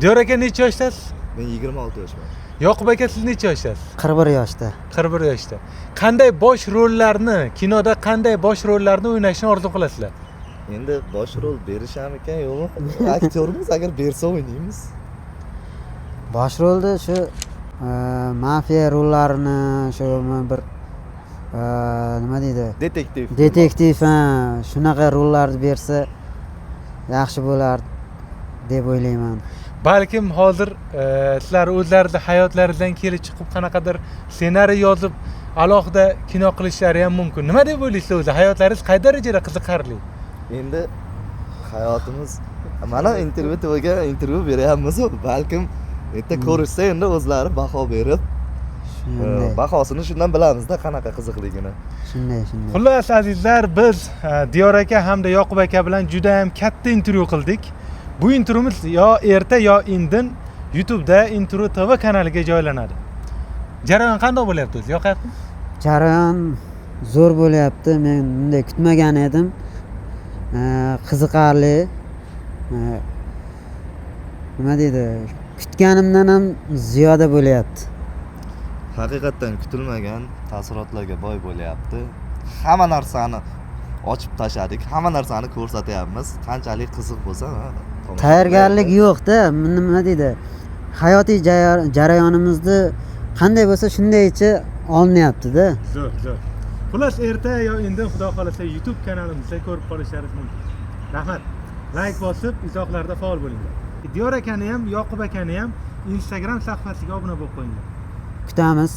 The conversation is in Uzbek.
Diyor aka necha yoshdasiz? Men 26 yoshman. Yoqub aka siz necha yoshdasiz? 41 yoshda. 41 yoshda. Qanday bosh rollarni, kinoda qanday bosh rollarni o'ynashni orzu qilasizlar? Endi bosh rol berishamikan yo'qmi? Aktyorimiz agar bersa o'ynaymiz. Bosh rolda shu mafiya rollarini, shu bir nima deydi? Detektiv, shunaqa rollarni bersa yaxshi bo'lardi deb o'ylayman. Balkim hozir sizlar o'zlaringiz hayotlaringizdan kelib chiqib qanaqadir ssenariy yozib alohida kino qilishlari ham mumkin. Nima deb o'ylaysiz o'zi? Hayotlaringiz qay darajada qiziqarli? Endi hayotimiz mana intervyu TVga intervyu beryapmiz, balkim erta ko'rishsa endi o'zlari baho berib, bahosini shundan bilamizda qanaqa qiziqligini. Shunday. Xullas azizlar, biz Diyor aka hamda Yoqub aka bilan juda ham katta intervyu qildik. Bu intervyumiz yo erta yo indin YouTube'da Intervyu TV kanaliga joylanadi. Jarayon qanday bo'lyapti o'zi? Yoqayapti? Jarayon zo'r bo'lyapti. Men bunday kutmagan edim. Qiziqarli. Nima deydi? Kutganimdan ham ziyoda bo'lyapti. Haqiqatan kutilmagan taassurotlarga boy bo'lyapti. Hamma narsani ochib tashladik, hamma narsani ko'rsatyapmiz. Qanchalik qiziq bo'lsa, tayyorgarlik yo'q-da, nima deydi? Hayotiy jarayonimizni qanday bo'lsa shundaycha olinyapti-da. Zo'r. Xullas erta yo indin xudo xolasa YouTube kanalimizda ko'rib qolishlaringiz mumkin. Rahmat. Like bosib, izohlarda faol bo'linglar. Diyor akani ham, Yoqub akani ham Instagram sahifasiga obuna bo'lib qo'yinglar. Kutamiz.